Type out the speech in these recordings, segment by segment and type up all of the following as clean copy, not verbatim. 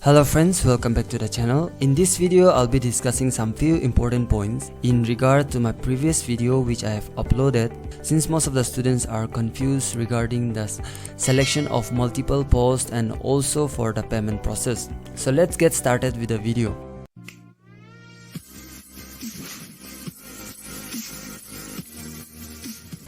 Hello friends, welcome back to the channel. In this video, I'll be discussing some few important points in regard to my previous video which I have uploaded, since most of the students are confused regarding the selection of multiple posts and also for the payment process. So let's get started with the video.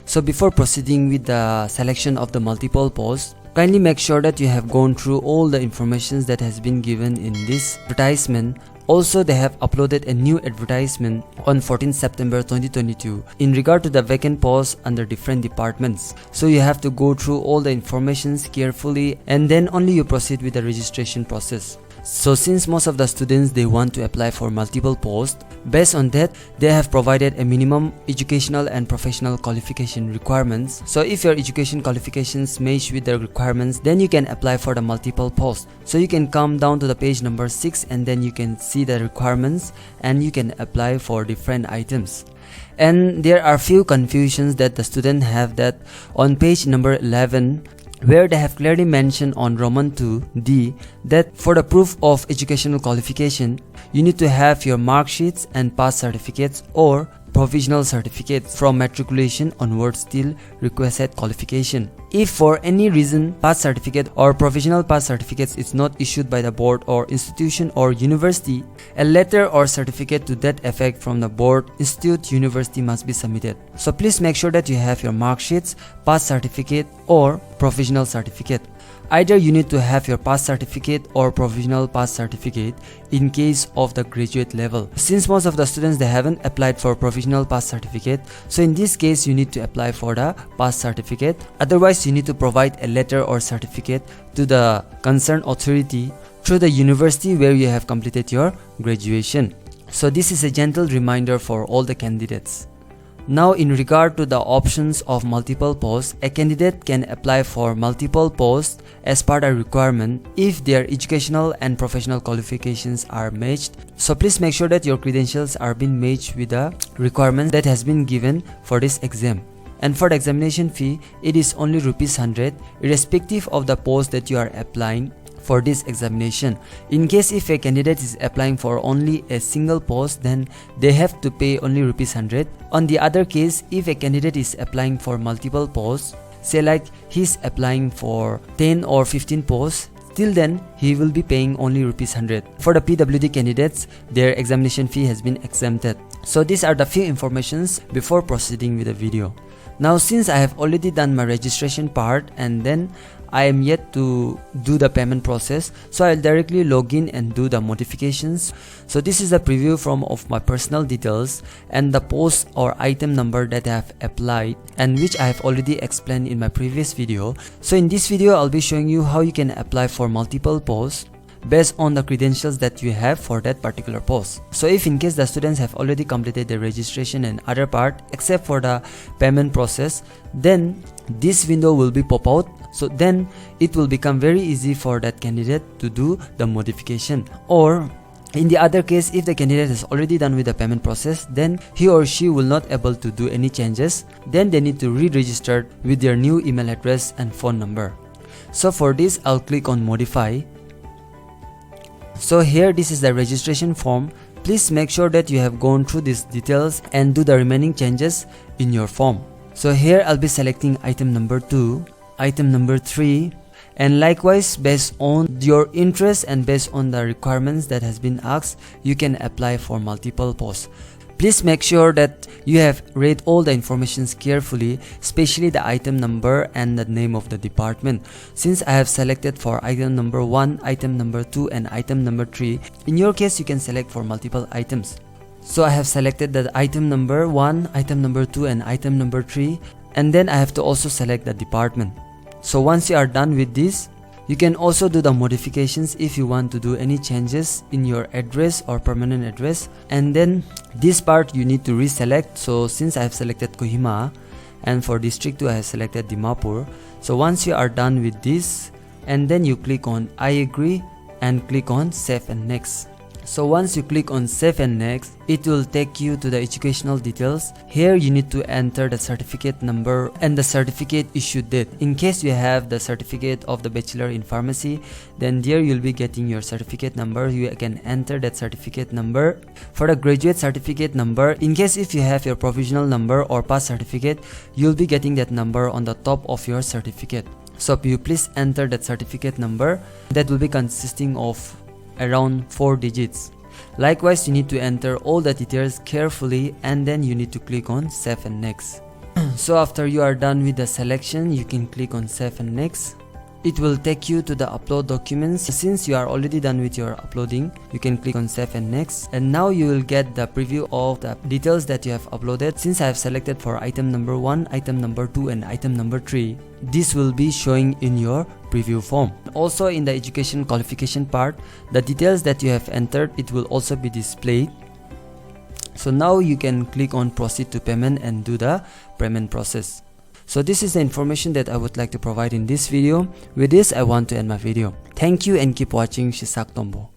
So before proceeding with the selection of the multiple posts, kindly make sure that you have gone through all the information that has been given in this advertisement. Also, they have uploaded a new advertisement on 14 September 2022 in regard to the vacant posts under different departments. So you have to go through all the informations carefully and then only you proceed with the registration process. So since most of the students they want to apply for multiple posts, based on that they have provided a minimum educational and professional qualification requirements. So if your education qualifications match with the requirements, then you can apply for the multiple posts. So you can come down to the page number 6 and then you can see the requirements and you can apply for different items. And there are few confusions that the student have that on page number 11, where they have clearly mentioned on Roman 2D that for the proof of educational qualification, you need to have your mark sheets and pass certificates or provisional certificates from matriculation onwards till requested qualification. If for any reason pass certificate or provisional pass certificates is not issued by the board or institution or university, a letter or certificate to that effect from the board, institute, university must be submitted. So please make sure that you have your mark sheets, pass certificate or provisional certificate. Either you need to have your pass certificate or provisional pass certificate in case of the graduate level. Since most of the students they haven't applied for provisional pass certificate, so in this case you need to apply for the pass certificate. Otherwise you need to provide a letter or certificate to the concerned authority through the university where you have completed your graduation. So this is a gentle reminder for all the candidates. Now in regard to the options of multiple posts, a candidate can apply for multiple posts as per the requirement if their educational and professional qualifications are matched. So please make sure that your credentials are being matched with the requirements that has been given for this exam. And for the examination fee, it is only ₹100 irrespective of the post that you are applying for this examination. In case if a candidate is applying for only a single post, then they have to pay only ₹100. On the other case, if a candidate is applying for multiple posts, say like he's applying for 10 or 15 posts, till then he will be paying only ₹100. For the PWD candidates, their examination fee has been exempted. So these are the few informations before proceeding with the video. Now since I have already done my registration part and then I am yet to do the payment process, so I'll directly log in and do the modifications. So this is a preview of my personal details and the post or item number that I have applied and which I have already explained in my previous video. So in this video I'll be showing you how you can apply for multiple posts based on the credentials that you have for that particular post. So if in case the students have already completed the registration and other part except for the payment process, then this window will be pop out. So then it will become very easy for that candidate to do the modification. Or in the other case, if the candidate has already done with the payment process, then he or she will not able to do any changes. Then they need to re-register with their new email address and phone number. So for this, I'll click on modify. So here this is the registration form. Please make sure that you have gone through these details and do the remaining changes in your form. So here I'll be selecting item number 2, item number 3, and likewise based on your interest and based on the requirements that has been asked, you can apply for multiple posts. Please make sure that you have read all the informations carefully, especially the item number and the name of the department. Since I have selected for item number 1, item number 2 and item number 3, in your case you can select for multiple items. So I have selected the item number 1, item number 2 and item number 3, and then I have to also select the department. So once you are done with this, you can also do the modifications if you want to do any changes in your address or permanent address. And then this part you need to reselect. So since I have selected Kohima and for district 2 I have selected Dimapur. So once you are done with this, and then you click on I agree and click on save and next. So once you click on save and next, it will take you to the educational details. Here you need to enter the certificate number and the certificate issue date. In case you have the certificate of the bachelor in pharmacy, then there you'll be getting your certificate number. You can enter that certificate number. For the graduate certificate number, in case if you have your provisional number or pass certificate, you'll be getting that number on the top of your certificate. So you please enter that certificate number. That will be consisting of around 4 digits. Likewise, you need to enter all the details carefully and then you need to click on save and next. So after you are done with the selection, you can click on save and next. It will take you to the upload documents. Since you are already done with your uploading, you can click on save and next, and now you will get the preview of the details that you have uploaded. Since I have selected for item number 1, item number 2 and item number 3, this will be showing in your preview form. Also in the education qualification part, the details that you have entered, it will also be displayed. So now you can click on proceed to payment and do the payment process. So this is the information that I would like to provide in this video. With this, I want to end my video. Thank you and keep watching Shisak Tombo.